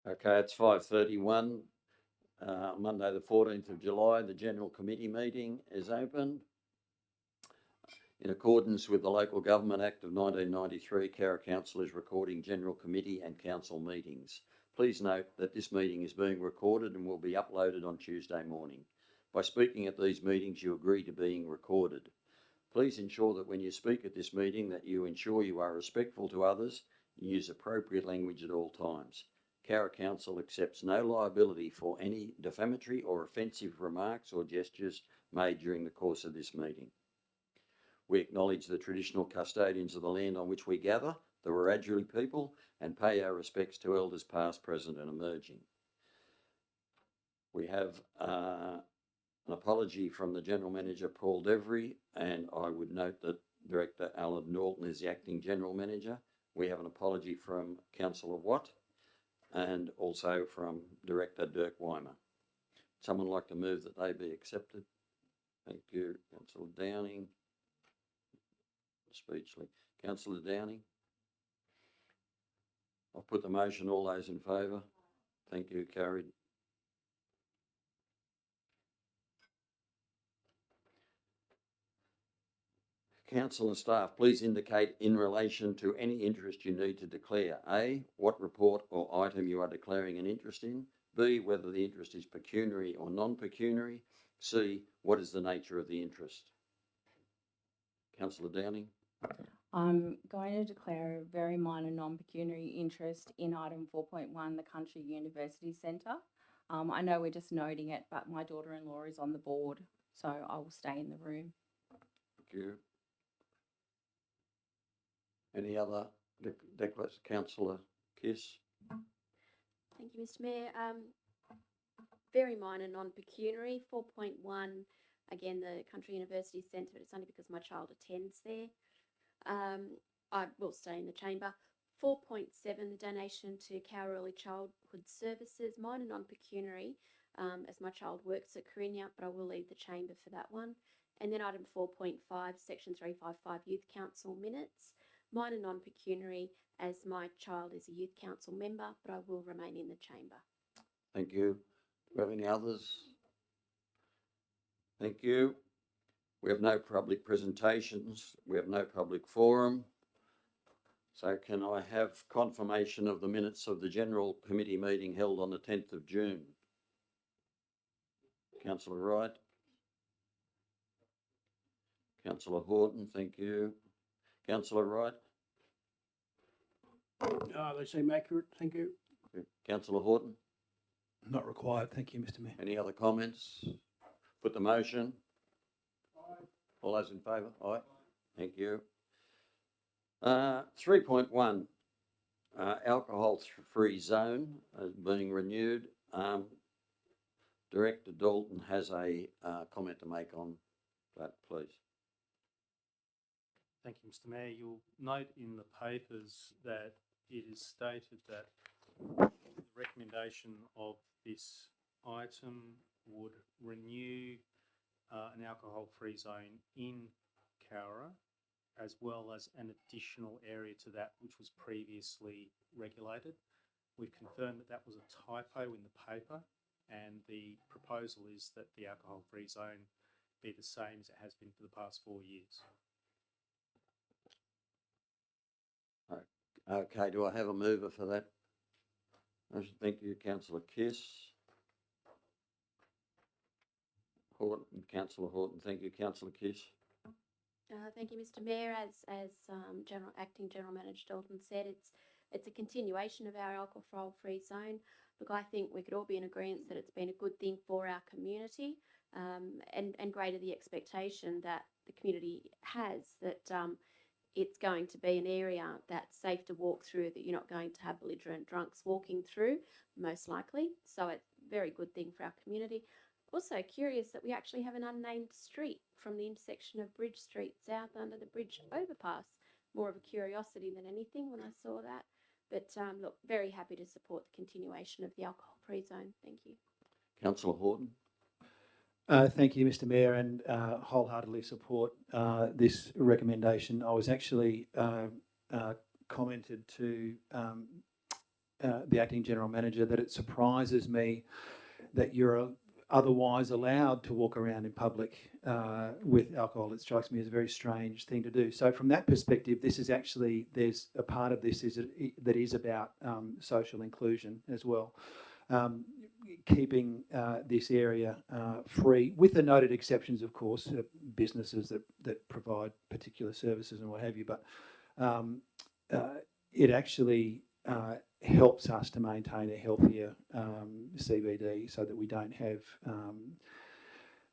Okay, it's 5:31, Monday the 14th of July. The General Committee meeting is open. In accordance with the Local Government Act of 1993, Cowra Council is recording General Committee and Council meetings. Please note that this meeting is being recorded and will be uploaded on Tuesday morning. By speaking at these meetings, you agree to being recorded. Please ensure that when you speak at this meeting that you ensure you are respectful to others and use appropriate language at all times. Cowra Council accepts no liability for any defamatory or offensive remarks or gestures made during the course of this meeting. We acknowledge the traditional custodians of the land on which we gather, the Wiradjuri people, and pay our respects to elders past, present and emerging. We have an apology from the General Manager, Paul Devery, and I would note that Director Alan Norton is the Acting General Manager. We have an apology from Councillor Watt and also from Director Dirk Weimer. Someone like to move that they be accepted? Thank you. Councillor Downing. Speechless. Councillor Downing. I'll put the motion. All those in favour? Thank you. Carried. Council and staff, please indicate in relation to any interest you need to declare. A, what report or item you are declaring an interest in. B, whether the interest is pecuniary or non-pecuniary. C, what is the nature of the interest? Councillor Downing. I'm going to declare a very minor non-pecuniary interest in item 4.1, the Country University Centre. I know we're just noting it, but my daughter-in-law is on the board, so I will stay in the room. Thank you. Any other declarations? Councillor Kiss. Thank you, Mr. Mayor. Very minor non-pecuniary. 4.1, again, the Country University Centre, but it's only because my child attends there. I will stay in the chamber. 4.7, the donation to Cowra Early Childhood Services, minor non-pecuniary, as my child works at Carinya, but I will leave the chamber for that one. And then item 4.5, section 355, Youth Council minutes, minor non-pecuniary, as my child is a Youth Council member, but I will remain in the chamber. Thank you. Do we have any others? Thank you. We have no public presentations. We have no public forum. So can I have confirmation of the minutes of the General Committee meeting held on the 10th of June? Councillor Wright. Councillor Horton, thank you. Councillor Wright. They seem accurate, thank you. Councillor Horton. Not required, thank you, Mr. Mayor. Any other comments? Put the motion. Aye. All those in favour? Aye. Thank you. 3.1, alcohol-free zone is being renewed. Director Dalton has a comment to make on that, please. Thank you, Mr. Mayor. You'll note in the papers that it is stated that the recommendation of this item would renew an alcohol-free zone in Cowra, as well as an additional area to that which was previously regulated. We've confirmed that that was a typo in the paper, and the proposal is that the alcohol-free zone be the same as it has been for the past 4 years. Okay, do I have a mover for that? Thank you, Councillor Kiss. Horton, Councillor Horton, thank you, Councillor Kiss. Thank you, Mr. Mayor. As Acting General Manager Dalton said, it's a continuation of our alcohol-free zone. Look, I think we could all be in agreement that it's been a good thing for our community, and greater the expectation that the community has that it's going to be an area that's safe to walk through, that you're not going to have belligerent drunks walking through, most likely. So it's a very good thing for our community. Also curious that we actually have an unnamed street from the intersection of Bridge Street South under the bridge overpass. More of a curiosity than anything when I saw that. But look, very happy to support the continuation of the alcohol-free zone. Thank you. Councillor Horton. Thank you, Mr. Mayor, and wholeheartedly support this recommendation. I was actually commented to the acting general manager, that it surprises me that you're otherwise allowed to walk around in public with alcohol. It strikes me as a very strange thing to do. So from that perspective, this is actually, there's a part of this that is about social inclusion as well. Keeping this area free, with the noted exceptions, of course, businesses that provide particular services and what have you, but it actually helps us to maintain a healthier CBD so that we don't have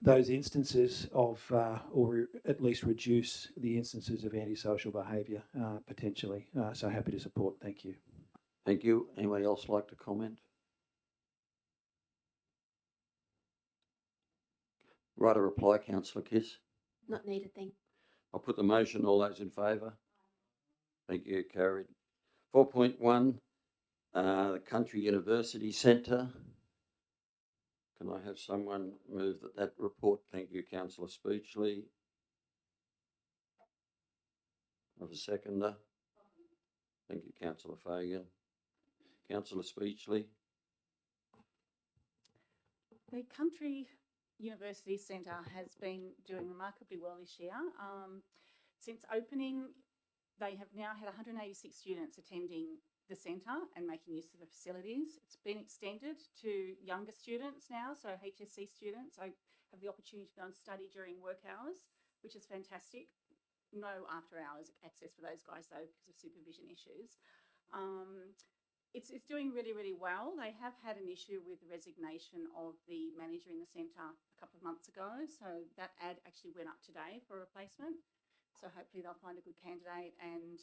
those instances of, or at least reduce the instances of antisocial behaviour potentially. So happy to support. Thank you. Thank you. Anybody else like to comment? Right a reply, Councillor Kiss. Not needed, thank. I'll put the motion. All those in favour? Thank you. Carried. 4.1, the Country University Centre. Can I have someone move that report? Thank you, Councillor Speechley. Have a seconder. Thank you, Councillor Fagan. Councillor Speechley. The Country University Centre has been doing remarkably well this year. Since opening, they have now had 186 students attending the centre and making use of the facilities. It's been extended to younger students now, so HSC students. I have the opportunity to go and study during work hours, which is fantastic. No after hours access for those guys though because of supervision issues. It's doing really, really well. They have had an issue with the resignation of the manager in the centre a couple of months ago, so that ad actually went up today for a replacement. So hopefully they'll find a good candidate and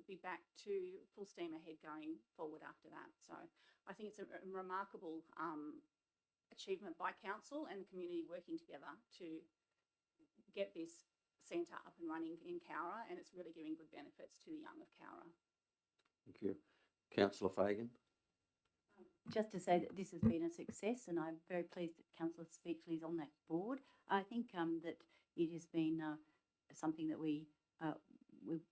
be back to full steam ahead going forward after that. So I think it's a remarkable achievement by council and the community working together to get this centre up and running in Cowra, and it's really giving good benefits to the young of Cowra. Thank you. Councillor Fagan. Just to say that this has been a success, and I'm very pleased that Councillor Speechley is on that board. I think that it has been something that we've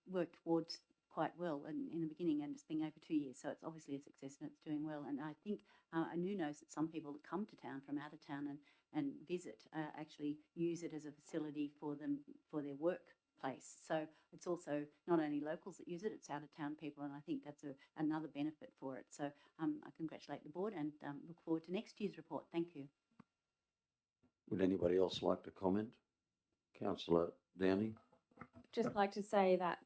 worked towards quite well in the beginning, and it's been over 2 years, so it's obviously a success and it's doing well. And I think Anu knows that some people that come to town from out of town and visit actually use it as a facility for their workplace. So it's also not only locals that use it, it's out of town people, and I think that's another benefit for it. So I congratulate the board and look forward to next year's report. Thank you. Would anybody else like to comment? Councillor Downing. Just like to say that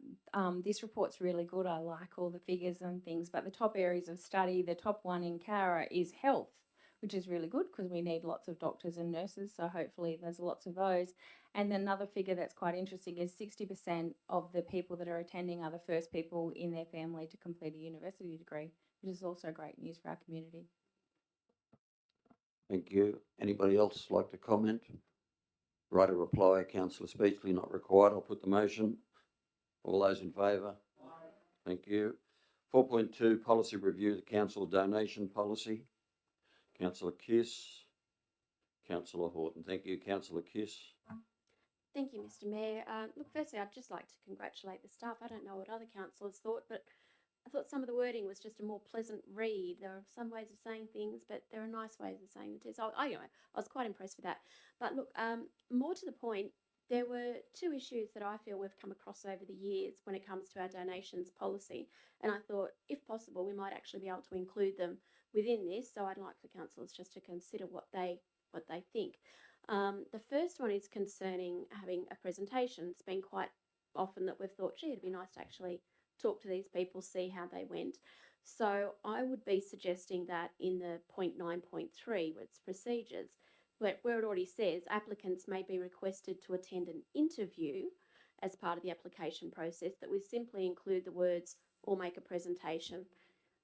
this report's really good. I like all the figures and things, but the top areas of study, the top one in Cowra is health, which is really good because we need lots of doctors and nurses, so hopefully there's lots of those. And another figure that's quite interesting is 60% of the people that are attending are the first people in their family to complete a university degree, which is also great news for our community. Thank you. Anybody else like to comment? Right a reply, Councillor Speechley, not required. I'll put the motion. All those in favour? Thank you. 4.2, policy review, the council donation policy. Councillor Kiss. Councillor Horton. Thank you, Councillor Kiss. Thank you, Mr. Mayor. Look, firstly, I'd just like to congratulate the staff. I don't know what other councillors thought, but I thought some of the wording was just a more pleasant read. There are some ways of saying things, but there are nice ways of saying them too. So I was quite impressed with that. But look, more to the point, there were two issues that I feel we've come across over the years when it comes to our donations policy. And I thought, if possible, we might actually be able to include them within this. So I'd like the councillors just to consider what they think. The first one is concerning having a presentation. It's been quite often that we've thought, gee, it'd be nice to actually talk to these people, see how they went. So I would be suggesting that in the 0.9.3, where it's procedures, where it already says applicants may be requested to attend an interview as part of the application process, that we simply include the words or make a presentation.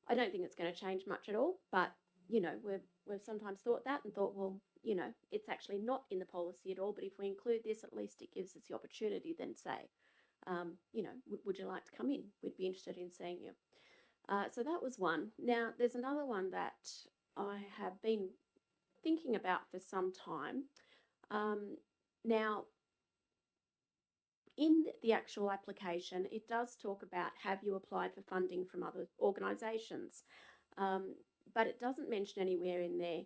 I don't think it's going to change much at all, but you know, we've sometimes thought that and thought, well, you know, it's actually not in the policy at all, but if we include this, at least it gives us the opportunity then say, you know, would you like to come in? We'd be interested in seeing you. So that was one. Now, there's another one that I have been thinking about for some time. Now, in the actual application, it does talk about, have you applied for funding from other organisations? But it doesn't mention anywhere in there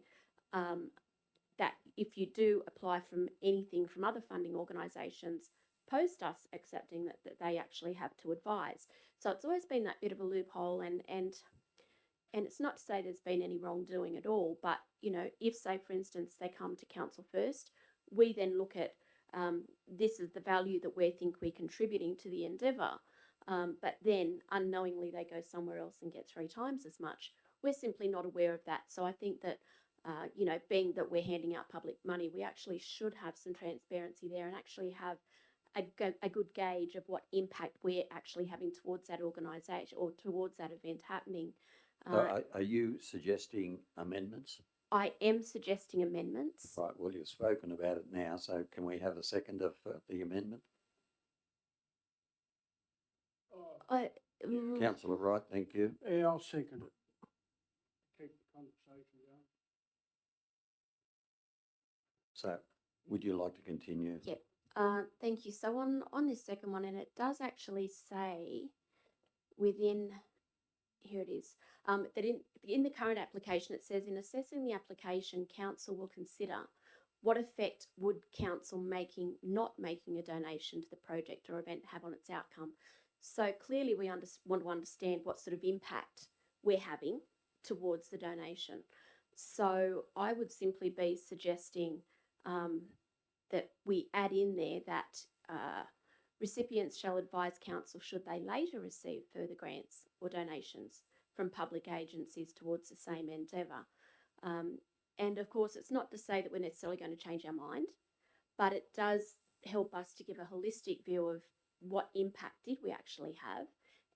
that if you do apply from anything from other funding organisations, post us accepting that they actually have to advise. So it's always been that bit of a loophole, and it's not to say there's been any wrongdoing at all, but if, say, for instance, they come to council first, we then look at this is the value that we think we're contributing to the endeavour, but then unknowingly they go somewhere else and get 3 times as much. We're simply not aware of that. So I think that, being that we're handing out public money, we actually should have some transparency there and actually have a good gauge of what impact we're actually having towards that organisation or towards that event happening. Are you suggesting amendments? I am suggesting amendments. Right, well, you've spoken about it now, so can we have a second of the amendment? Councillor Wright, thank you. Yeah, I'll second it. Keep the conversation going. So, would you like to continue? Yep. Thank you. So on this second one, and it does actually say within, here it is, that in the current application, it says in assessing the application, council will consider what effect would council not making a donation to the project or event have on its outcome. So clearly we want to understand what sort of impact we're having towards the donation. So I would simply be suggesting that we add in there that recipients shall advise council should they later receive further grants or donations from public agencies towards the same endeavour. And of course, it's not to say that we're necessarily going to change our mind, but it does help us to give a holistic view of what impact did we actually have.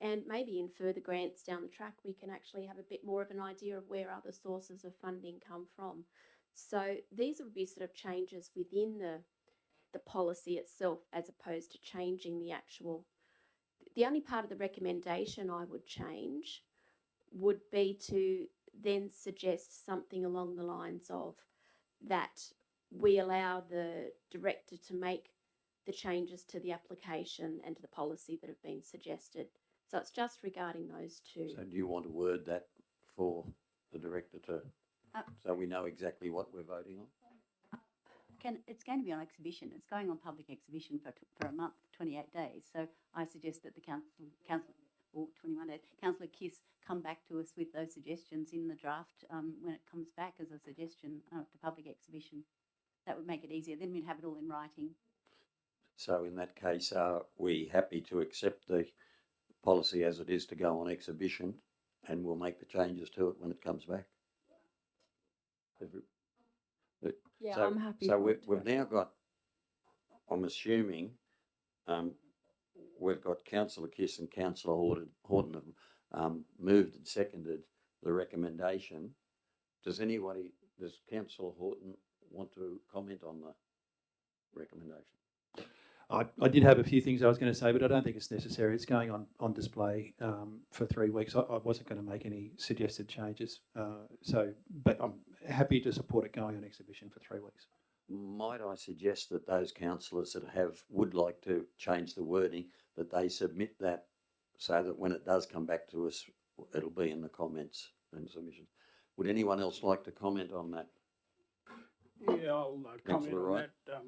And maybe in further grants down the track, we can actually have a bit more of an idea of where other sources of funding come from. So these would be sort of changes within the policy itself, as opposed to changing the actual. The only part of the recommendation I would change would be to then suggest something along the lines of that we allow the director to make the changes to the application and to the policy that have been suggested. So it's just regarding those two. So do you want to word that for the director so we know exactly what we're voting on? It's going to be on exhibition. It's going on public exhibition for a month, 28 days. So I suggest that the council or 21 days, Councillor Kiss come back to us with those suggestions in the draft when it comes back as a suggestion to public exhibition. That would make it easier. Then we'd have it all in writing. So in that case, are we happy to accept the policy as it is to go on exhibition, and we'll make the changes to it when it comes back? Yeah, so, I'm happy. So we've now got, I'm assuming, we've got Councillor Kiss and Councillor Horton have moved and seconded the recommendation. Does Councillor Horton want to comment on the recommendation? I did have a few things I was going to say, but I don't think it's necessary. It's going on display for 3 weeks. I wasn't going to make any suggested changes. But I'm happy to support it going on exhibition for 3 weeks. Might I suggest that those councillors that would like to change the wording, that they submit that so that when it does come back to us, it'll be in the comments and submissions. Would anyone else like to comment on that? Yeah, I'll comment Councillor on Wright. that.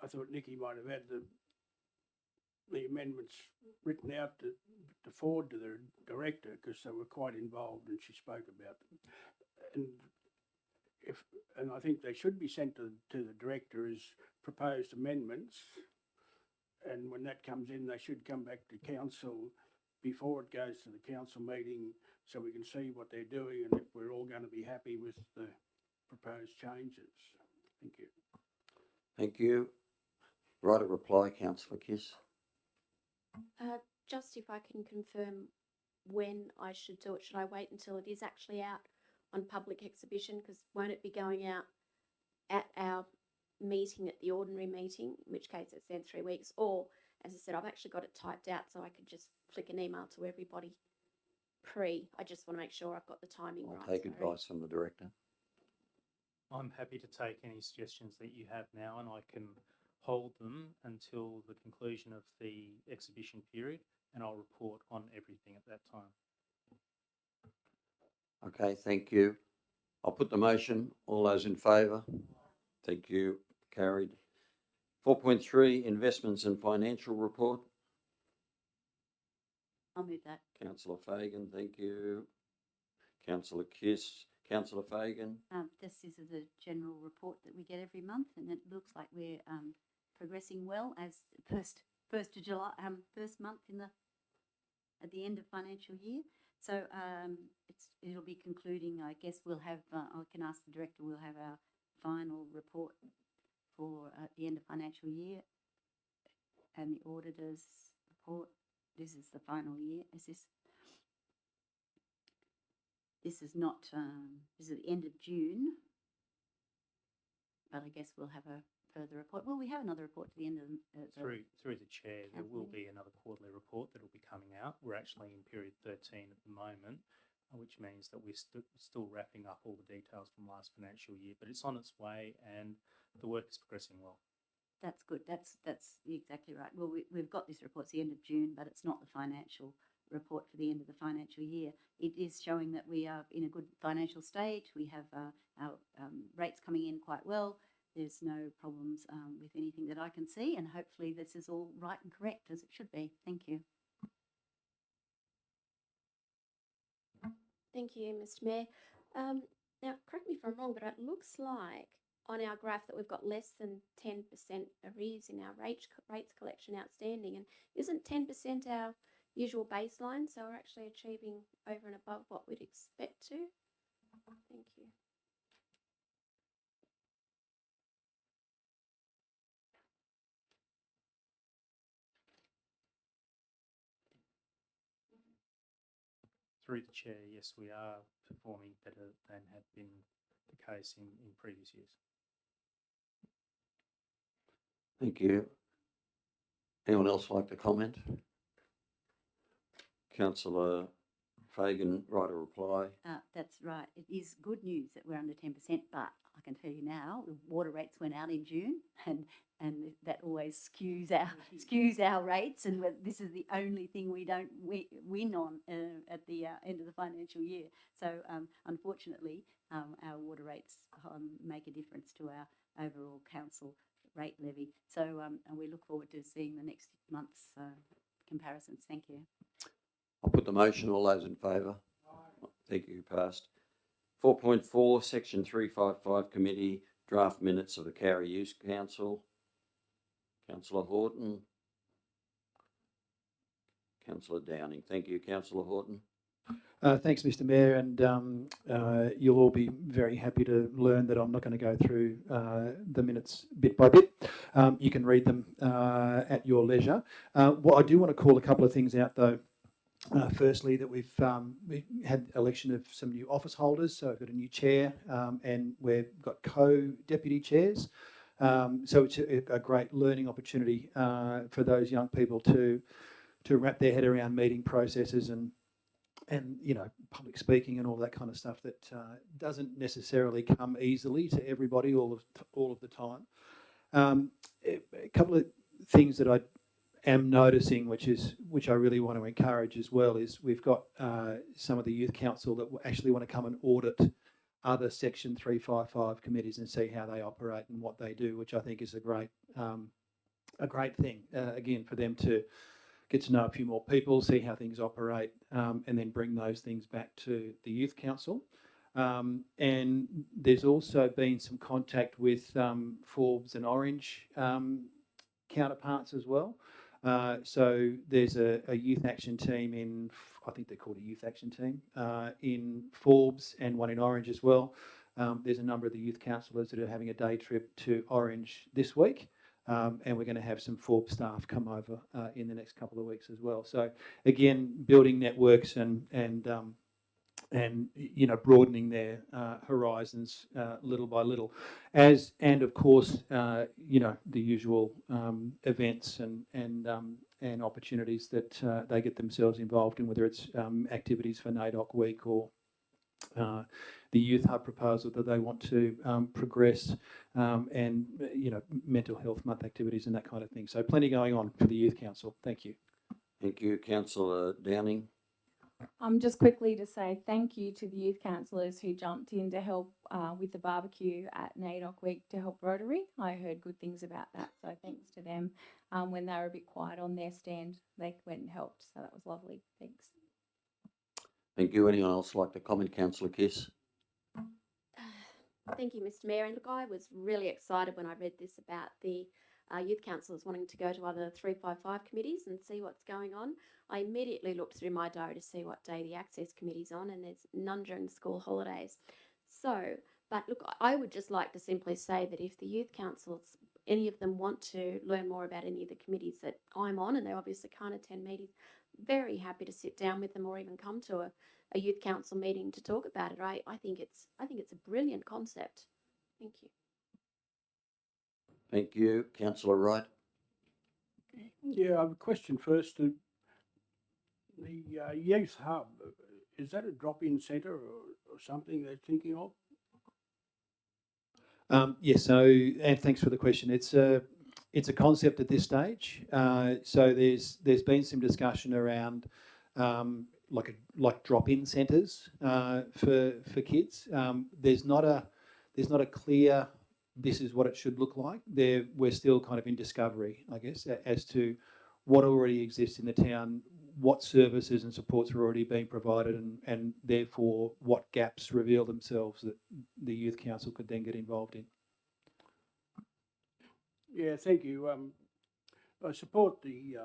I thought Nikki might have had the amendments written out to forward to the director, because they were quite involved and she spoke about them. And I think they should be sent to the director as proposed amendments. And when that comes in, they should come back to council before it goes to the council meeting, so we can see what they're doing and if we're all going to be happy with the proposed changes. Thank you. Thank you. Right, a reply, Councillor Kiss. Just if I can confirm when I should do it, should I wait until it is actually out on public exhibition? Because won't it be going out at our meeting, at the ordinary meeting, in which case it's then 3 weeks? Or, as I said, I've actually got it typed out so I could just flick an email to everybody I just want to make sure I've got the timing right. I'll take advice from the director. I'm happy to take any suggestions that you have now, and I can hold them until the conclusion of the exhibition period. and I'll report on everything at that time. Okay, thank you. I'll put the motion. All those in favour? Thank you. Carried. 4.3, investments and financial report. I'll move that. Councillor Fagan, thank you. Councillor Kiss. Councillor Fagan. This is the general report that we get every month, and it looks like we're progressing well as first of July, first month at the end of financial year. So it'll be concluding. I guess we'll have. I can ask the director. We'll have our final report for the end of financial year, and the auditor's report. This is the final year. This is not. This is the end of June, but I guess we'll have a further report. Well, we have another report to the end of Through the chair, there will Councillor. be another quarterly report that will be coming out. We're actually in period 13 at the moment, which means that we're still wrapping up all the details from last financial year, but it's on its way and the work is progressing well. That's good. That's exactly right. Well, we've got this report at the end of June, but it's not the financial report for the end of the financial year. It is showing that we are in a good financial state. We have our rates coming in quite well. There's no problems with anything that I can see, and hopefully this is all right and correct as it should be. Thank you. Thank you, Mr. Mayor. Now, correct me if I'm wrong, but it looks like on our graph that we've got less than 10% arrears in our rates collection outstanding. And isn't 10% our usual baseline? So we're actually achieving over and above what we'd expect to. Thank you. Through the chair, yes, we are performing better than had been the case in previous years. Thank you. Anyone else like to comment? Councillor Fagan, write a reply. That's right. It is good news that we're under 10%, but I can tell you now, the water rates went out in June, and that always skews our rates, and this is the only thing we don't win on at the end of the financial year. So unfortunately, our water rates make a difference to our overall council rate levy. So and we look forward to seeing the next month's comparisons. Thank you. I'll put the motion. All those in favour? Thank you. Passed. 4.4, Section 355 Committee, draft minutes of the Cowra Youth Council. Councillor Horton. Councillor Downing. Thank you, Councillor Horton. Thanks, Mr. Mayor, and you'll all be very happy to learn that I'm not going to go through the minutes bit by bit. You can read them at your leisure. What I do want to call a couple of things out, though. Firstly, that we had election of some new office holders, so we've got a new chair and we've got co-deputy chairs. So it's a great learning opportunity for those young people to wrap their head around meeting processes and you know, public speaking and all that kind of stuff that doesn't necessarily come easily to everybody all of the time. A couple of things that I am noticing, which I really want to encourage as well, is we've got some of the youth council that actually want to come and audit other Section 355 committees and see how they operate and what they do, which I think is a great thing. Again, for them to get to know a few more people, see how things operate, and then bring those things back to the youth council. And there's also been some contact with Forbes and Orange counterparts as well. So there's a youth action team in, I think they're called a youth action team, in Forbes and one in Orange as well. There's a number of the youth councillors that are having a day trip to Orange this week. And we're going to have some Forbes staff come over in the next couple of weeks as well. So again, building networks and you know, broadening their horizons little by little, and of course you know, the usual events and opportunities that they get themselves involved in, whether it's activities for NAIDOC Week or the Youth Hub proposal that they want to progress, and you know, mental health month activities and that kind of thing. So plenty going on for the Youth Council. Thank you. Thank you, councillor Downing. Just quickly to say thank you to the youth councillors who jumped in to help with the barbecue at NAIDOC Week to help Rotary. I heard good things about that, so thanks to them. When they were a bit quiet on their stand, they went and helped, so that was lovely. Thanks. Thank you. Anyone else like to comment? Councillor Kiss? Thank you, Mr. Mayor. And look, I was really excited when I read this about the youth councillors wanting to go to other 355 committees and see what's going on. I immediately looked through my diary to see what day the access committee's on, and there's none during school holidays. So, but look, I would just like to simply say that if the youth councils, any of them want to learn more about any of the committees that I'm on, and they obviously can't attend meetings, very happy to sit down with them or even come to a youth council meeting to talk about it. I think it's a brilliant concept. Thank you. Thank you. Councillor Wright? Yeah, I have a question first. The youth hub, is that a drop-in centre or something they're thinking of? Yes, so, and thanks for the question. It's a concept at this stage. So there's been some discussion around like drop-in centres for kids. There's not a clear this is what it should look like. We're still kind of in discovery, I guess, as to what already exists in the town, what services and supports are already being provided, and therefore what gaps reveal themselves that the youth council could then get involved in. Yeah, thank you. I support the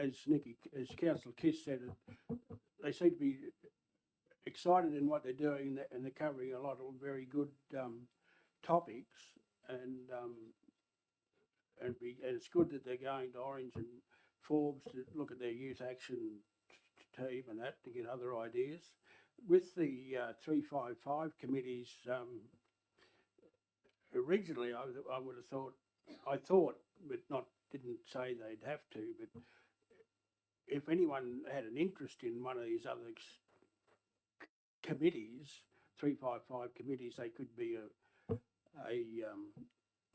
as Councillor Kiss said, they seem to be excited in what they're doing, and they're covering a lot of very good topics, and it's good that they're going to Orange and Forbes to look at their youth action team and that to get other ideas. With the 355 committees, originally I would have thought, but didn't say they'd have to, but if anyone had an interest in one of these other committees, 355 committees, they could be a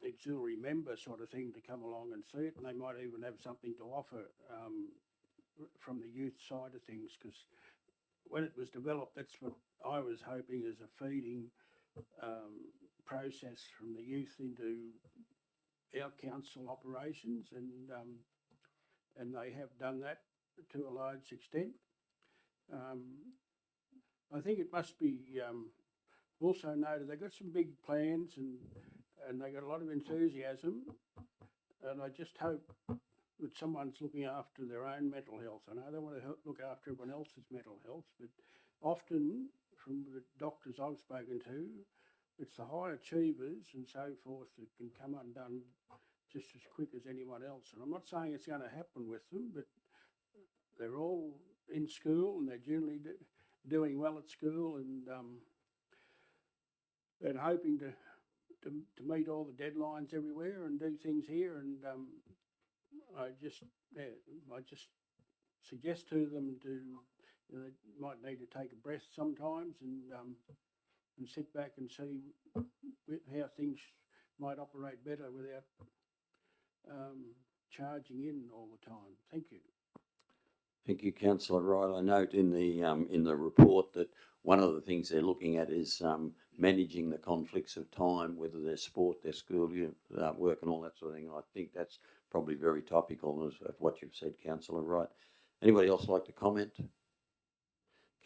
auxiliary member sort of thing to come along and see it, and they might even have something to offer from the youth side of things, because when it was developed, that's what I was hoping as a feeding process from the youth into our council operations, and they have done that to a large extent. I think it must be also noted they've got some big plans and they got a lot of enthusiasm, and I just hope that someone's looking after their own mental health. I know they want to look after everyone else's mental health, but often from the doctors I've spoken to, it's the high achievers and so forth that can come undone just as quick as anyone else. And I'm not saying it's going to happen with them, but they're all in school and they're generally doing well at school, and hoping to meet all the deadlines everywhere and do things here. And I just suggest to them they might need to take a breath sometimes and sit back and see how things might operate better without charging in all the time. Thank you. Thank you, Councillor Wright. I note in the report that one of the things they're looking at is managing the conflicts of time, whether their sport, their school work and all that sort of thing. I think that's probably very topical of what you've said, Councillor Wright. Anybody else like to comment?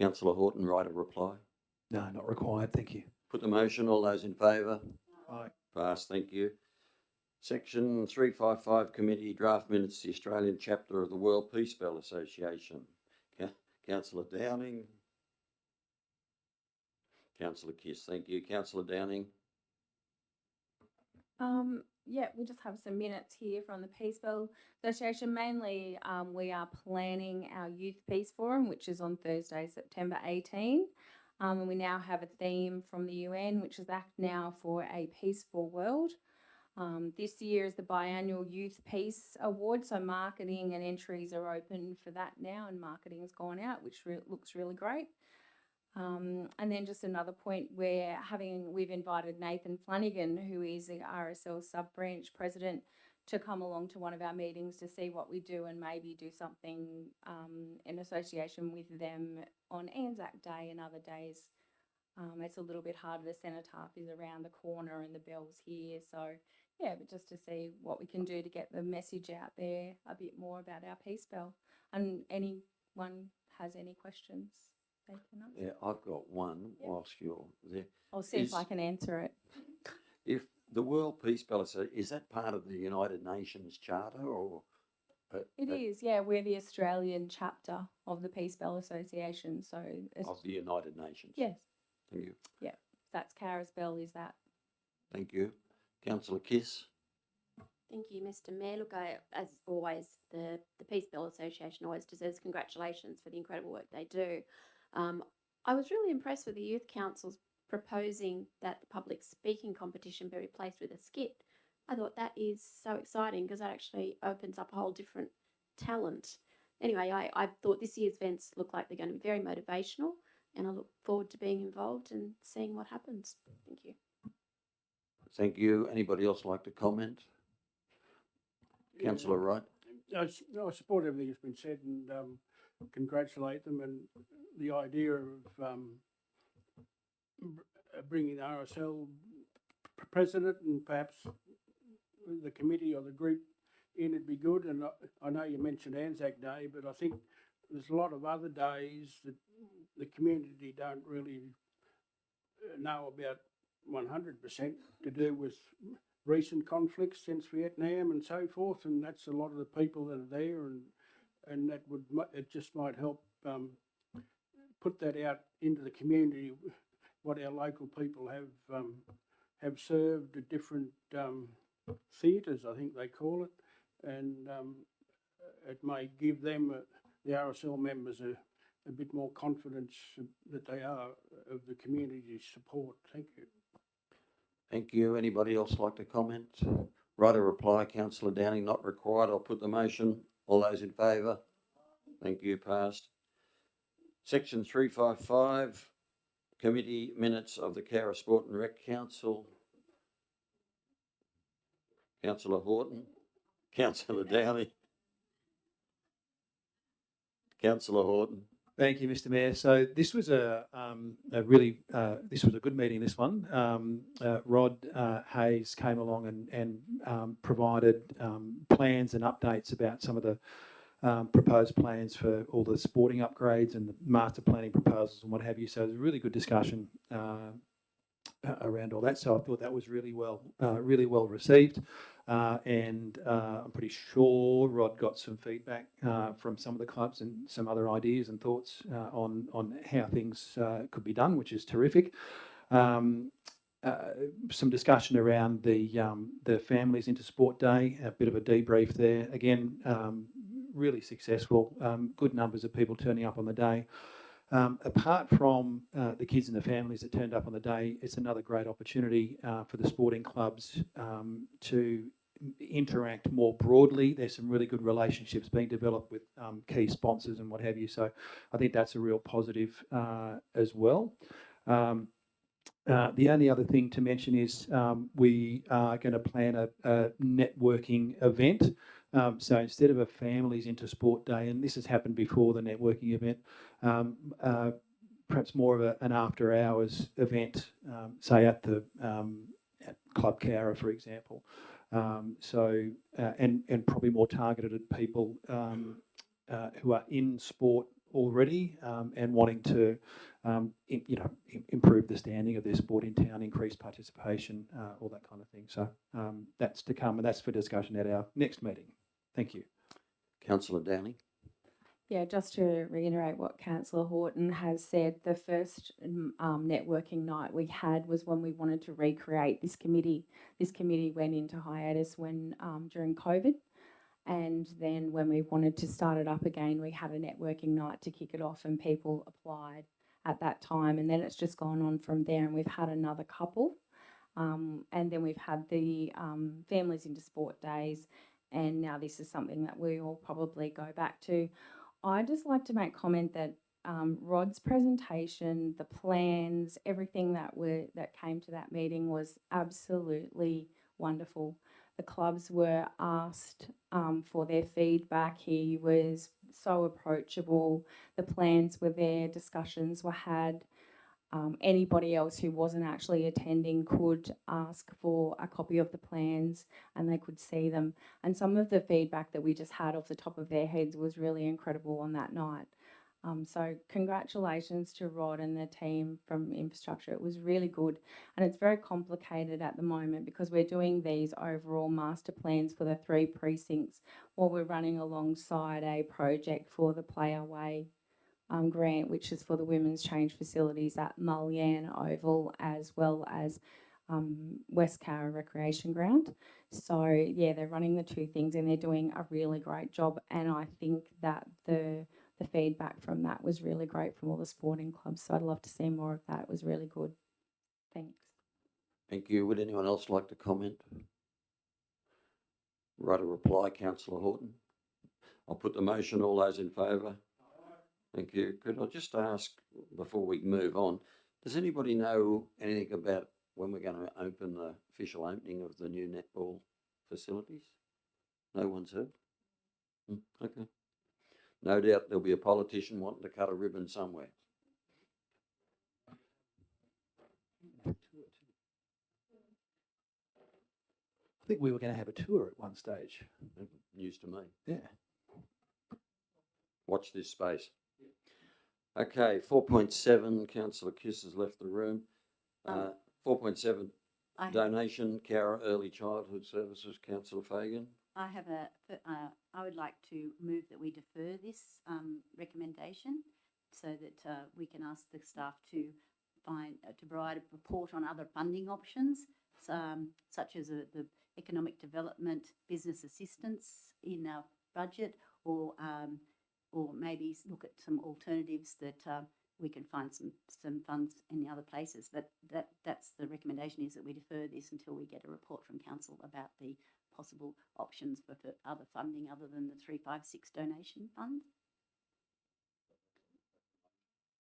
Councillor Horton, write a reply. No, not required. Thank you. Put the motion. All those in favour? Aye. Passed. Thank you. Section 355 Committee Draft Minutes, the Australian Chapter of the World Peace Bell Association. Councillor Downing. Councillor Kiss. Thank you. Councillor Downing. Yeah, we just have some minutes here from the Peace Bell Association. Mainly, we are planning our Youth Peace Forum, which is on Thursday, September 18. And we now have a theme from the UN, which is Act Now for a Peaceful World. This year is the biannual Youth Peace Award, so marketing and entries are open for that now, and marketing has gone out, which looks really great. And then just another point, we've invited Nathan Flanagan, who is the RSL sub-branch president, to come along to one of our meetings to see what we do and maybe do something in association with them on Anzac Day and other days. It's a little bit harder. The cenotaph is around the corner and the bell's here. So, yeah, but just to see what we can do to get the message out there a bit more about our peace bell. And anyone has any questions, they can answer. Yeah, I've got one Yep. whilst you're there. I'll see if I Is- can answer it. If the World Peace Bell, is that part of the United Nations Charter or? It is, yeah. We're the Australian chapter of the Peace Bell Association. So, it's, Of the United Nations? yes, Thank you. that's Cowra's bell, is that. Thank you. Councillor Kiss? Thank you, Mr. Mayor. Look, as always, the Peace Bell Association always deserves congratulations for the incredible work they do. I was really impressed with the Youth Council's proposing that the public speaking competition be replaced with a skit. I thought that is so exciting because that actually opens up a whole different talent. Anyway, I thought this year's events look like they're going to be very motivational, and I look forward to being involved and seeing what happens. Thank you. Thank you. Anybody else like to comment? Councillor Wright? I support everything that's been said and congratulate them, and the idea of bringing the RSL president and perhaps the committee or the group in would be good. And I know you mentioned Anzac Day, but I think there's a lot of other days that the community don't really know about 100% to do with recent conflicts since Vietnam and so forth, and that's a lot of the people that are there, and that would it just might help put that out into the community, what our local people have served at different theatres, I think they call it, and it may give them the RSL members a bit more confidence that they are of the community's support. Thank you. Thank you. Anybody else like to comment? Right, a reply, Councillor Downing, not required. I'll put the motion. All those in favour? Thank you, passed. Section 355, Committee Minutes of the Cowra Sport and Rec Council. Councillor Horton. Councillor Downing. Councillor Horton. Thank you, Mr. Mayor. So this was a really this was a good meeting. This one, Rod Hayes came along and provided plans and updates about some of the proposed plans for all the sporting upgrades and the master planning proposals and what have you. So it was a really good discussion around all that. So I thought that was really well received. And I'm pretty sure Rod got some feedback from some of the clubs and some other ideas and thoughts on how things could be done, which is terrific. Some discussion around the Families into Sport Day, a bit of a debrief there. Again, really successful, good numbers of people turning up on the day. Apart from the kids and the families that turned up on the day, it's another great opportunity for the sporting clubs to interact more broadly. There's some really good relationships being developed with key sponsors and what have you. So I think that's a real positive as well. The only other thing to mention is we are going to plan a networking event. So instead of a Families into Sport Day, and this has happened before, the networking event, perhaps more of an after hours event, say at the at Club Cowra, for example. And probably more targeted at people who are in sport already and wanting to improve the standing of their sport in town, increase participation, all that kind of thing. So that's to come, and that's for discussion at our next meeting. Thank you. Councillor Downing. Yeah, just to reiterate what Councillor Horton has said, the first networking night we had was when we wanted to recreate this committee. This committee went into hiatus when during COVID, and then when we wanted to start it up again, we had a networking night to kick it off, and people applied at that time, and then it's just gone on from there, and we've had another couple, and then we've had the Families into Sport Days, and now this is something that we will probably go back to. I'd just like to make comment that Rod's presentation, the plans, everything that came to that meeting was absolutely wonderful. the clubs were asked for their feedback. He was so approachable. The plans were there, discussions were had. Anybody else who wasn't actually attending could ask for a copy of the plans and they could see them. And some of the feedback that we just had off the top of their heads was really incredible on that night. So congratulations to Rod and the team from infrastructure. It was really good, and it's very complicated at the moment because we're doing these overall master plans for the 3 precincts while we're running alongside a project for the Play Our Way grant, which is for the women's change facilities at Mulyan Oval as well as West Cowra Recreation Ground. So yeah, they're running the 2 things and they're doing a really great job, and I think that the feedback from that was really great from all the sporting clubs. So I'd love to see more of that. It was really good. Thanks. Thank you. Would anyone else like to comment? Right, a reply, councillor Horton. I'll put the motion. All those in favour? Thank you. Could I just ask, before we move on, does anybody know anything about when we're going to open the official opening of the new netball facilities? No one's heard? Okay. No doubt there'll be a politician wanting to cut a ribbon somewhere. I think we were going to have a tour at one stage. News to me. Yeah. Watch this space. Okay, 4.7, councillor Kiss has left the room. 4.7, I, donation, Cowra Early Childhood Services, councillor Fagan. I have I would like to move that we defer this recommendation so that we can ask the staff to provide a report on other funding options, such as the economic development, business assistance in our budget, or maybe look at some alternatives that we can find some funds in the other places. But that's the recommendation, is that we defer this until we get a report from council about the possible options for other funding other than the 356 donation fund.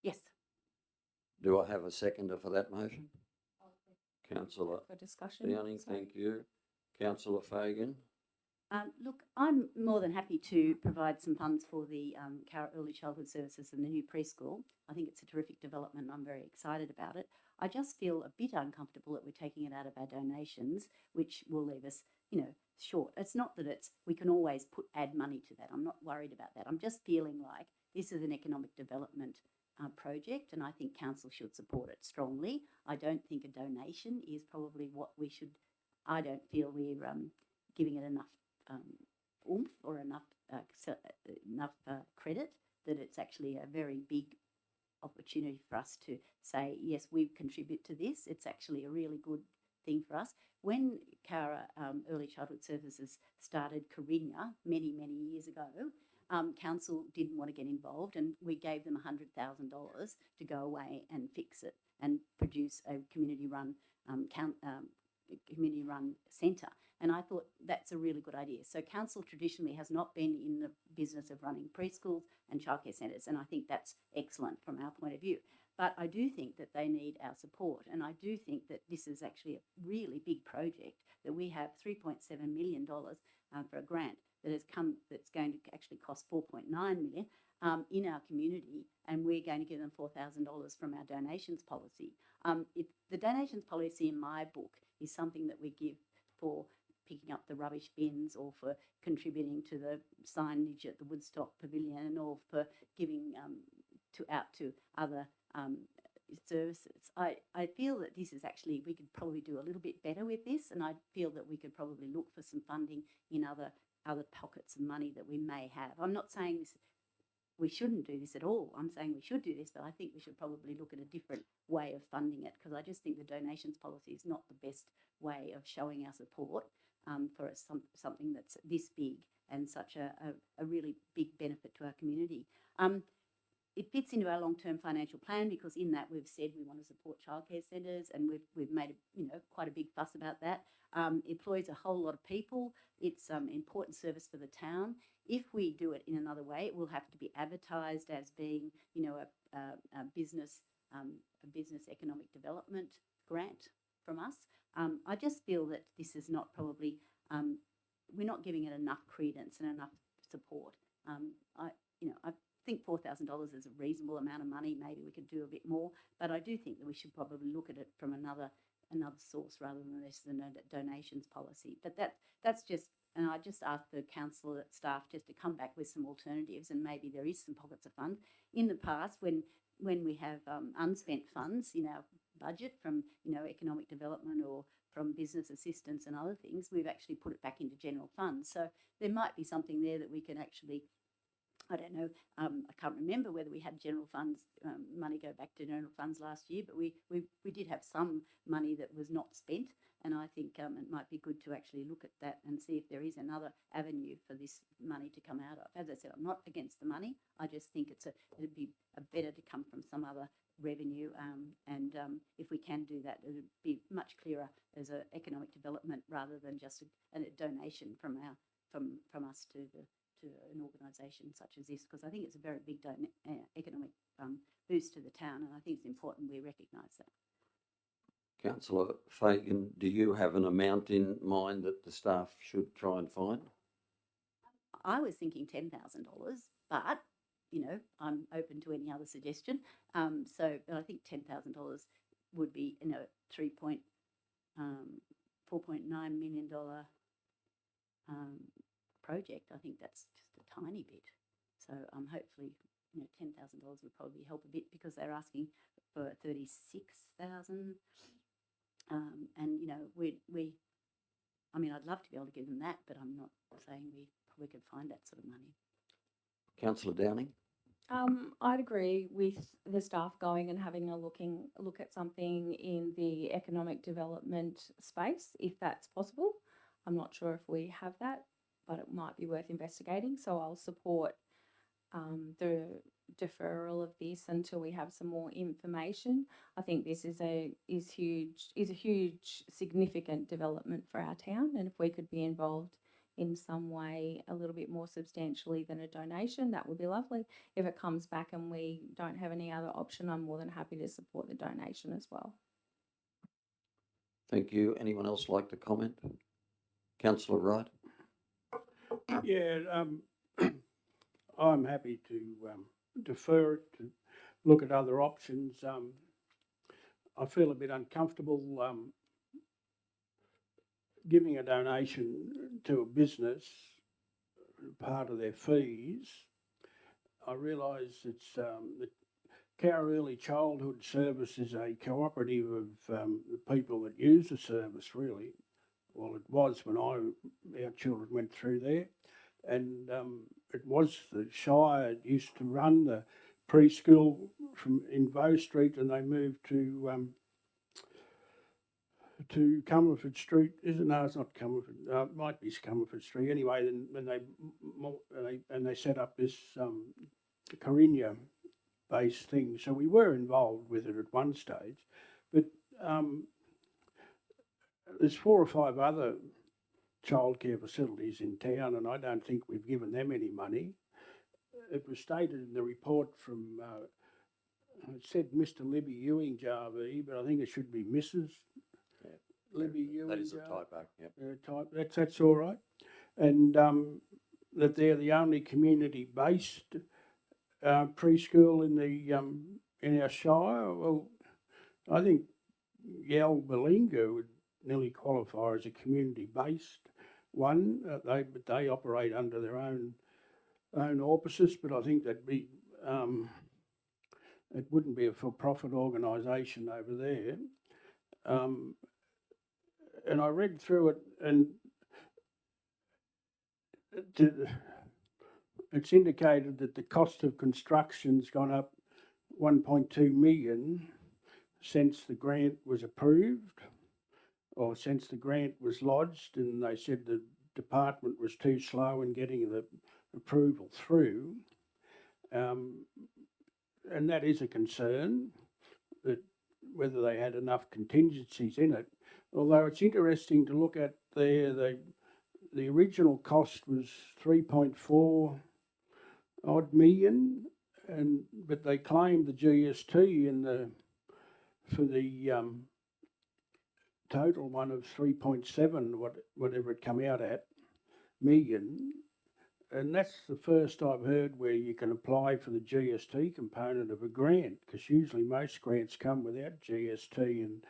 Yes. Do I have a seconder for that motion? Councillor For discussion. Downing, thank you. Councillor Fagan. Look, I'm more than happy to provide some funds for the Cowra Early Childhood Services and the new preschool. I think it's a terrific development. I'm very excited about it. I just feel a bit uncomfortable that we're taking it out of our donations, which will leave us, short. It's not that we can always add money to that. I'm not worried about that. I'm just feeling like this is an economic development project, and I think council should support it strongly. I don't think a donation is probably what we should. I don't feel we're giving it enough oomph or enough credit that it's actually a very big opportunity for us to say, yes, we contribute to this. It's actually a really good thing for us. When Cowra Early Childhood Services started Coringa many, many years ago, council didn't want to get involved, and we gave them $100,000 to go away and fix it and produce a community-run centre. And I thought that's a really good idea. So council traditionally has not been in the business of running preschools and childcare centres, and I think that's excellent from our point of view. But I do think that they need our support, and I do think that this is actually a really big project, that we have $3.7 million for a grant that has come, that's going to actually cost $4.9 million in our community, and we're going to give them $4,000 from our donations policy. The donations policy in my book is something that we give for picking up the rubbish bins, or for contributing to the signage at the Woodstock Pavilion, or for giving out to other services. I feel that this is actually, we could probably do a little bit better with this, and I feel that we could probably look for some funding in other pockets of money that we may have. I'm not saying we shouldn't do this at all. I'm saying we should do this, but I think we should probably look at a different way of funding it, because I just think the donations policy is not the best way of showing our support for something that's this big and such a really big benefit to our community. It fits into our long-term financial plan, because in that we've said we want to support childcare centres, and we've made quite a big fuss about that. Employs a whole lot of people. It's an important service for the town. If we do it in another way, it will have to be advertised as being, a business economic development grant from us. I just feel that this is not probably we're not giving it enough credence and enough support. I think $4,000 is a reasonable amount of money. Maybe we could do a bit more, but I do think that we should probably look at it from another source rather than this than a donations policy. But that's just, and I just asked the council staff just to come back with some alternatives, and maybe there is some pockets of funds. In the past, when we have unspent funds in our budget from economic development or from business assistance and other things, we've actually put it back into general funds. So there might be something there that we can actually, I don't know, I can't remember whether we had general funds money go back to general funds last year, but we did have some money that was not spent, and I think it might be good to actually look at that and see if there is another avenue for this money to come out of. As I said, I'm not against the money. I just think it'd be better to come from some other revenue, and if we can do that, it'd be much clearer as an economic development rather than just a donation from us to an organisation such as this, because I think it's a very big economic boost to the town, and I think it's important we recognise that. Councillor Fagan, do you have an amount in mind that the staff should try and find? I was thinking $10,000, but I'm open to any other suggestion. So I think $10,000 would be $4.9 million project. I think that's just a tiny bit. So hopefully, $10,000 would probably help a bit, because they're asking for 36,000. And I'd love to be able to give them that, but I'm not saying we probably could find that sort of money. Councillor Downing? I'd agree with the staff going and having a look at something in the economic development space, if that's possible. I'm not sure if we have that, but it might be worth investigating. So I'll support the deferral of this until we have some more information. I think this is a huge, significant development for our town, and if we could be involved in some way a little bit more substantially than a donation, that would be lovely. If it comes back and we don't have any other option, I'm more than happy to support the donation as well. Thank you. Anyone else like to comment? Councillor Wright? Yeah, I'm happy to defer it, to look at other options. I feel a bit uncomfortable giving a donation to a business, part of their fees. I realise it's the Cowra Early Childhood Service is a cooperative of the people that use the service, really. Well, it was when our children went through there. And it was the Shire used to run the preschool in Bow Street, and they moved to Comerford Street. No, it's not Comerford. It might be Comerford Street. Anyway, then when they set up this Carinya-based thing, so we were involved with it at one stage. But there's 4 or 5 other childcare facilities in town, and I don't think we've given them any money. It was stated in the report from, it said Mr. Libby Ewing Jarvie, but I think it should be Mrs. Libby Ewing. That is a typo, yep. That's all right. And that they're the only community-based preschool in our shire. Well, I think Yalbalinga would nearly qualify as a community-based one. But they operate under their own auspices. But I think that'd be it wouldn't be a for-profit organisation over there. And I read through it, and it's indicated that the cost of construction's gone up 1.2 million since the grant was approved, or since the grant was lodged, and they said the department was too slow in getting the approval through. And that is a concern, that whether they had enough contingencies in it. Although it's interesting to look at the original cost was 3.4 odd million, but they claimed the GST for the total one of 3.7, whatever it come out at, million. And that's the first I've heard where you can apply for the GST component of a grant, because usually most grants come without GST. And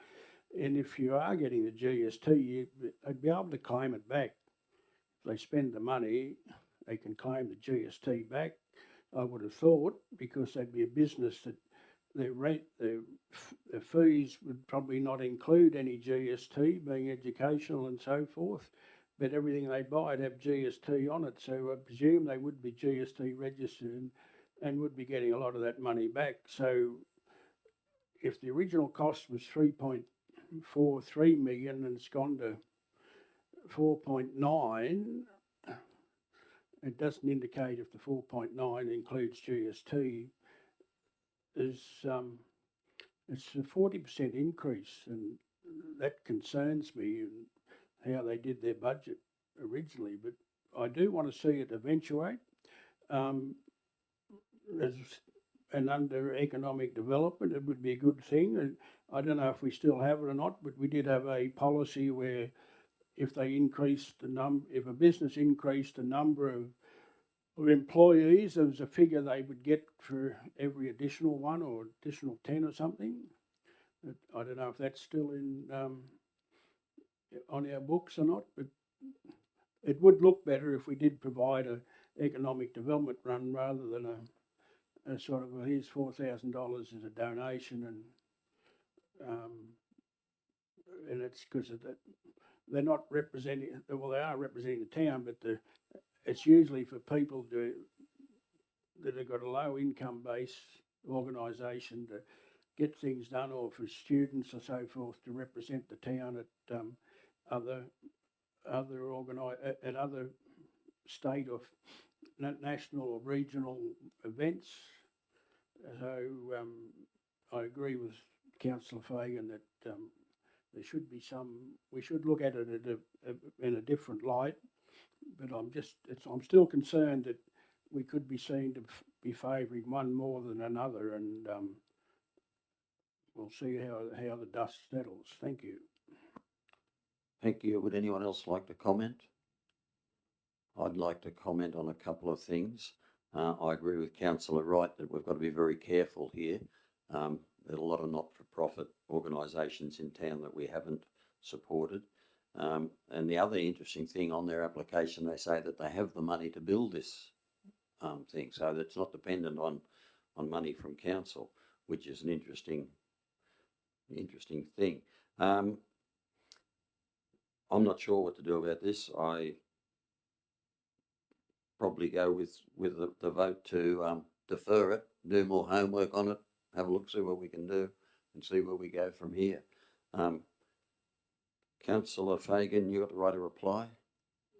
if you are getting the GST, they'd be able to claim it back. If they spend the money, they can claim the GST back, I would have thought, because they'd be a business that their rent, their fees would probably not include any GST, being educational and so forth. But everything they buy would have GST on it, so I presume they would be GST registered and would be getting a lot of that money back. So if the original cost was 3.43 million and it's gone to 4.9, it doesn't indicate if the 4.9 includes GST. It's a 40% increase, and that concerns me, and how they did their budget originally. But I do want to see it eventuate. And under economic development, it would be a good thing. And I don't know if we still have it or not, but we did have a policy where if they increased if a business increased the number of employees, there was a figure they would get for every additional one or additional 10 or something. I don't know if that's still in on our books or not, but it would look better if we did provide an economic development run rather than a sort of here's $4,000 as a donation, and it's because of that they're not representing. Well, they are representing the town, but it's usually for people that have got a low income base organisation to get things done, or for students or so forth to represent the town at other state or national or regional events. So I agree with Councillor Fagan that there should be we should look at it in a different light. But I'm still concerned that we could be seen to be favouring one more than another, and we'll see how the dust settles. Thank you. Thank you. Would anyone else like to comment? I'd like to comment on a couple of things. I agree with Councillor Wright that we've got to be very careful here. There are a lot of not-for-profit organisations in town that we haven't supported. And the other interesting thing on their application, they say that they have the money to build this thing, so that's not dependent on money from council, which is an interesting thing. I'm not sure what to do about this. I probably go with the vote to defer it, do more homework on it, have a look, see what we can do, and see where we go from here. Councillor Fagan, you got the right to reply.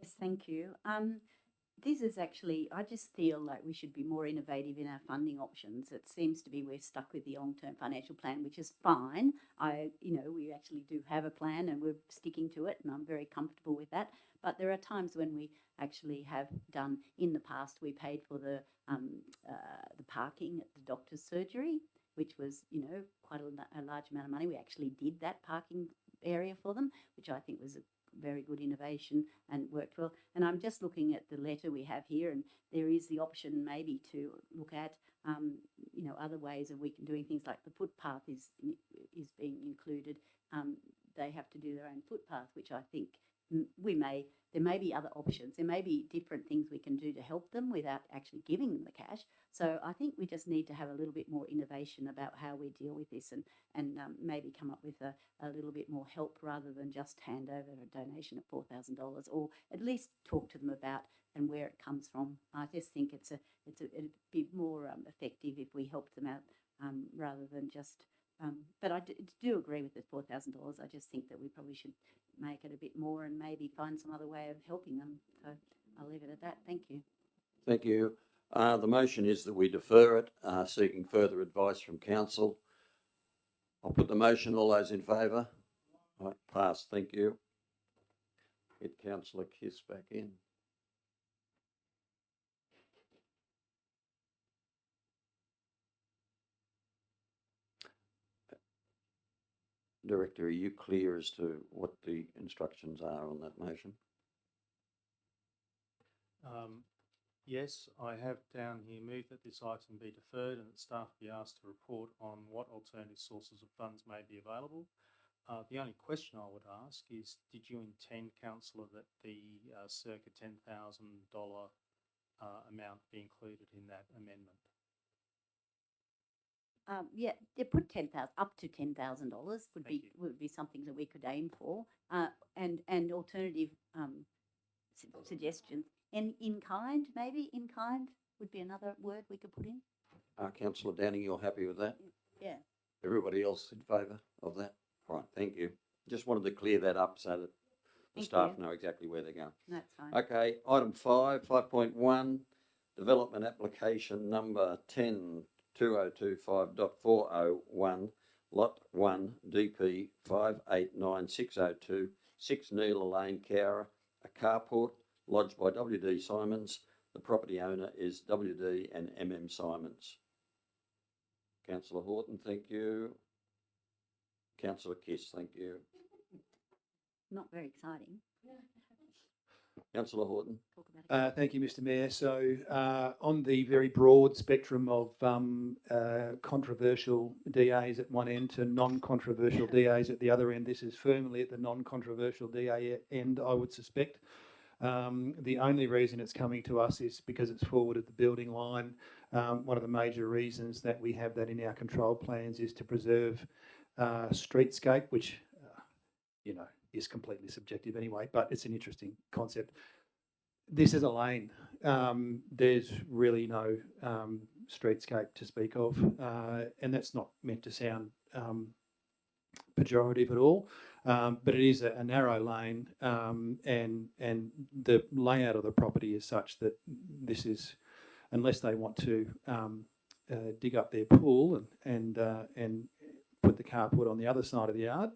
Yes, thank you. This is actually, I just feel like we should be more innovative in our funding options. It seems to be we're stuck with the long-term financial plan, which is fine. We actually do have a plan and we're sticking to it, and I'm very comfortable with that. But there are times when we actually have done, in the past, we paid for the parking at the doctor's surgery, which was, quite a large amount of money. We actually did that parking area for them, which I think was a very good innovation and worked well. And I'm just looking at the letter we have here, and there is the option maybe to look at other ways of we can doing things, like the footpath is being included. They have to do their own footpath, which I think there may be other options. There may be different things we can do to help them without actually giving them the cash. So I think we just need to have a little bit more innovation about how we deal with this, and maybe come up with a little bit more help rather than just hand over a donation of $4,000, or at least talk to them about and where it comes from. I just think it'd be more effective if we helped them out rather than just. But I do agree with the $4,000. I just think that we probably should make it a bit more and maybe find some other way of helping them. So I'll leave it at that. Thank you. Thank you. The motion is that we defer it, seeking further advice from council. I'll put the motion. All those in favour? Right, passed. Thank you. Get Councillor Kiss back in. Director, are you clear as to what the instructions are on that motion? Yes, I have down here move that this item be deferred and that staff be asked to report on what alternative sources of funds may be available. The only question I would ask is, did you intend, councillor, that the circa $10,000 amount be included in that amendment? Yeah, they put up to $10,000 Thank you. would be something that we could aim for, and alternative suggestions. And in kind, maybe in kind would be another word we could put in. Councillor Downing, you're happy with that? Yeah. Everybody else in favour of that? Right, thank you. Just wanted to clear that up so that the Thank staff you. know exactly where they're going. That's fine. Okay, item 5.1, development application number 10-2025.401, lot 1, DP 589602, 6 Neela Lane, Cowra, a carport lodged by WD Simons. The property owner is WD and MM Simons. Councillor Horton, thank you. Councillor Kiss, thank you. Not very exciting. Councillor Horton. Talk about it. Thank you, Mr. Mayor. So, on the very broad spectrum of controversial DAs at one end to non-controversial DAs at the other end, this is firmly at the non-controversial DA end, I would suspect. The only reason it's coming to us is because it's forward at the building line. One of the major reasons that we have that in our control plans is to preserve streetscape, which, is completely subjective anyway, but it's an interesting concept. This is a lane. There's really no streetscape to speak of, and that's not meant to sound pejorative at all, but it is a narrow lane, and the layout of the property is such that this is, unless they want to dig up their pool and put the carport on the other side of the yard,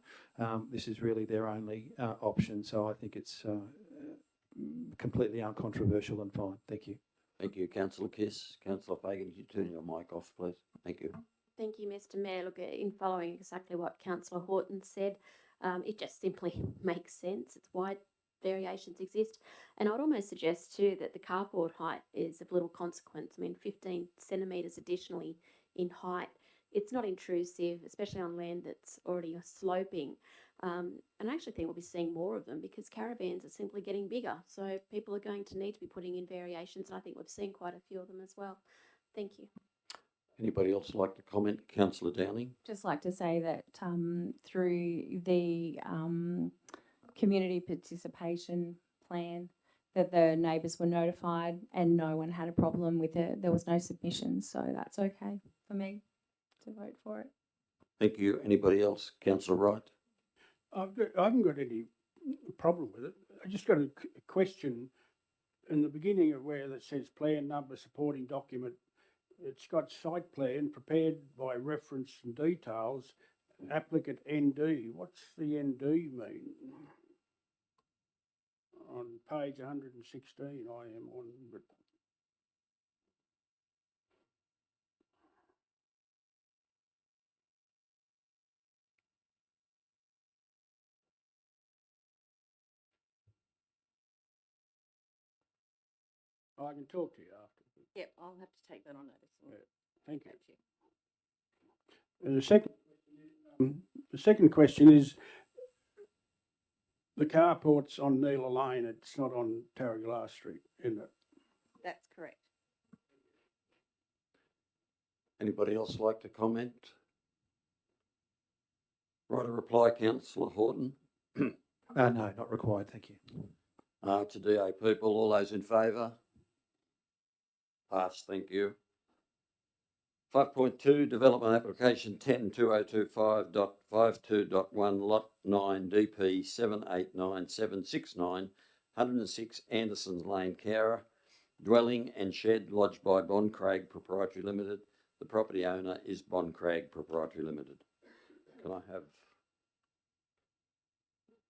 this is really their only option. So I think it's completely uncontroversial and fine. Thank you. Thank you, Councillor Kiss. Councillor Fagan, could you turn your mic off, please? Thank you. Thank you, Mr. Mayor. Look, in following exactly what Councillor Horton said, it just simply makes sense. It's why variations exist. And I'd almost suggest too that the carport height is of little consequence. I mean, 15 centimetres additionally in height. It's not intrusive, especially on land that's already sloping. And I actually think we'll be seeing more of them because caravans are simply getting bigger. So people are going to need to be putting in variations. And I think we've seen quite a few of them as well. Thank you. Anybody else like to comment? Councillor Downing. Just like to say that through the community participation plan, that the neighbours were notified and no one had a problem with it. There was no submissions, so that's okay for me to vote for it. Thank you. Anybody else? Councillor Wright. I haven't got any problem with it. I just got a question. In the beginning of where that says plan number supporting document, it's got site plan prepared by reference and details, applicant ND. What's the ND mean? On page 116 I am on, but I can talk to you after. Yep, I'll have to take that on notice. Yeah, thank you. Thank you. And the second question is, the carport's on Neela Lane, it's not on Tarraglass Street, isn't it? That's correct. Anybody else like to comment? Right, a reply, Councillor Horton. No, not required. Thank you. To DA people, all those in favour? Pass, thank you. 5.2, development application 10-2025.52.1, lot 9, DP 789769, 106 Andersons Lane, Cowra, dwelling and shed lodged by Boncraig Proprietary Limited. The property owner is Boncraig Proprietary Limited. Can I have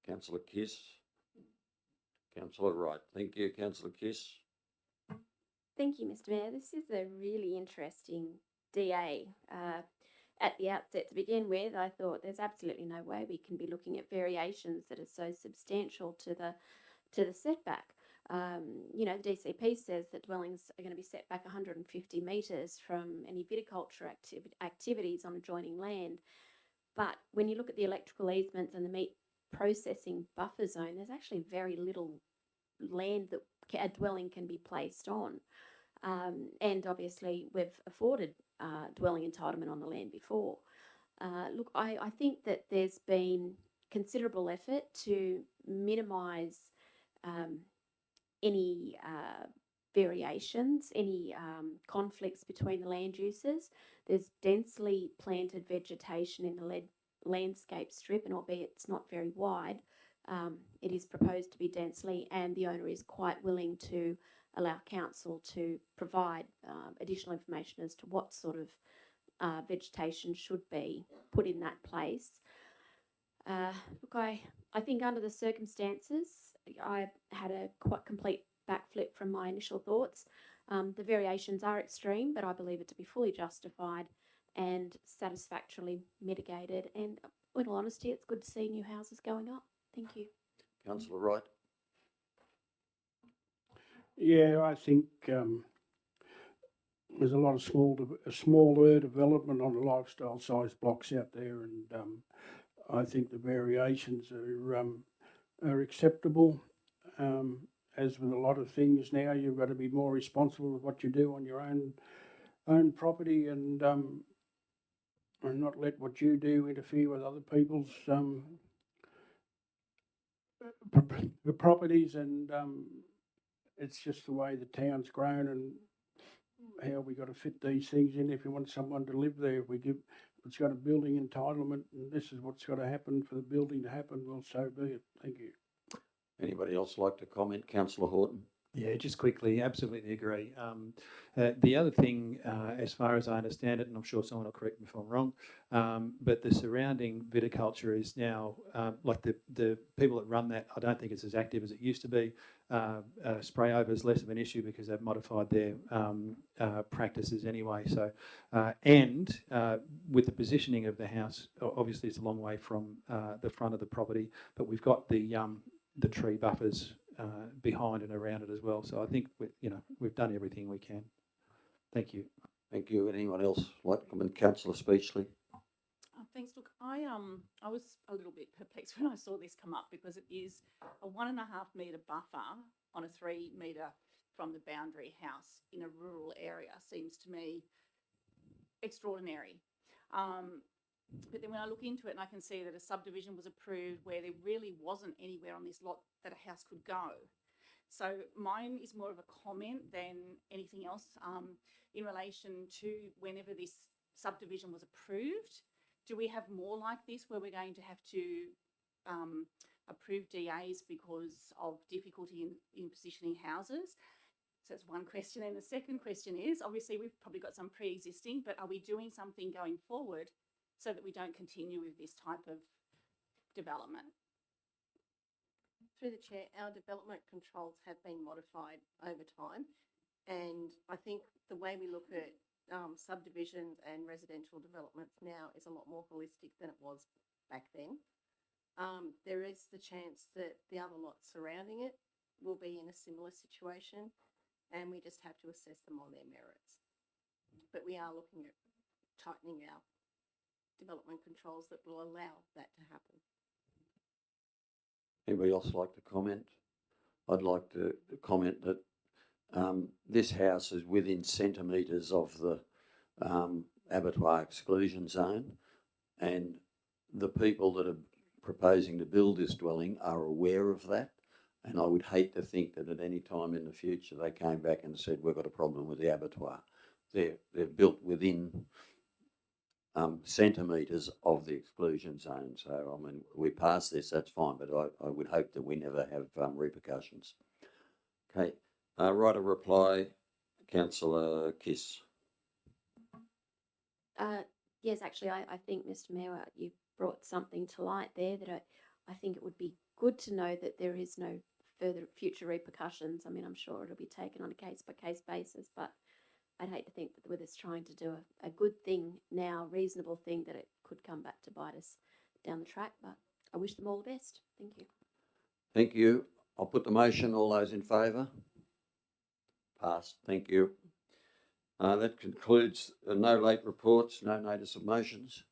Councillor Kiss? Councillor Wright. Thank you, Councillor Kiss. Thank you, Mr. Mayor. This is a really interesting DA. at the outset to begin with, I thought there's absolutely no way we can be looking at variations that are so substantial to the setback. You know, the DCP says that dwellings are going to be set back 150 metres from any viticulture activities on adjoining land. But when you look at the electrical easements and the meat processing buffer zone, there's actually very little land that a dwelling can be placed on. And obviously, we've afforded dwelling entitlement on the land before. Look, I think that there's been considerable effort to minimise any variations, any conflicts between the land uses. There's densely planted vegetation in the landscape strip, and albeit it's not very wide, it is proposed to be densely, and the owner is quite willing to allow council to provide additional information as to what sort of vegetation should be put in that place. Look, I think under the circumstances, I had a quite complete backflip from my initial thoughts. The variations are extreme, but I believe it to be fully justified and satisfactorily mitigated. And in all honesty, it's good to see new houses going up. Thank you. Councillor Wright. Yeah, I think there's a lot of smaller development on the lifestyle size blocks out there, and I think the variations are acceptable. As with a lot of things now, you've got to be more responsible with what you do on your own property, and not let what you do interfere with other people's properties. And it's just the way the town's grown and how we got to fit these things in. If you want someone to live there, it's got a building entitlement, and this is what's got to happen for the building to happen, well, so be it. Thank you. Anybody else like to comment? Councillor Horton. Yeah, just quickly, absolutely agree. The other thing, as far as I understand it, and I'm sure someone will correct me if I'm wrong, but the surrounding viticulture is now, like the people that run that, I don't think it's as active as it used to be. Spray over is less of an issue because they've modified their practices anyway. So, and with the positioning of the house, obviously it's a long way from the front of the property, but we've got the tree buffers behind and around it as well. So I think we've done everything we can. Thank you. Thank you. Anyone else like to comment? Councillor Speechley. Thanks. Look, I was a little bit perplexed when I saw this come up because it is a 1.5 metre buffer on a 3 metre from the boundary house in a rural area. Seems to me extraordinary. But then when I look into it and I can see that a subdivision was approved where there really wasn't anywhere on this lot that a house could go. So mine is more of a comment than anything else in relation to whenever this subdivision was approved. Do we have more like this where we're going to have to approve DAs because of difficulty in positioning houses? So that's one question. And the second question is, obviously we've probably got some pre-existing, but are we doing something going forward so that we don't continue with this type of development? Through the chair, our development controls have been modified over time, and I think the way we look at subdivisions and residential developments now is a lot more holistic than it was back then. There is the chance that the other lots surrounding it will be in a similar situation, and we just have to assess them on their merits. But we are looking at tightening our development controls that will allow that to happen. Anybody else like to comment? I'd like to comment that this house is within centimetres of the abattoir exclusion zone, and the people that are proposing to build this dwelling are aware of that. And I would hate to think that at any time in the future they came back and said, we've got a problem with the abattoir. They're built within centimetres of the exclusion zone. So, I mean, we pass this, that's fine, but I would hope that we never have repercussions. Okay, write a reply, Councillor Kiss. Yes, actually, I think, Mr Mayor, you brought something to light there that I think it would be good to know that there is no further future repercussions. I mean, I'm sure it'll be taken on a case-by-case basis, but I'd hate to think that with us trying to do a good thing now, reasonable thing, that it could come back to bite us down the track. But I wish them all the best. Thank you. Thank you. I'll put the motion. All those in favour? Passed. Thank you. That concludes no late reports, no notice of motions.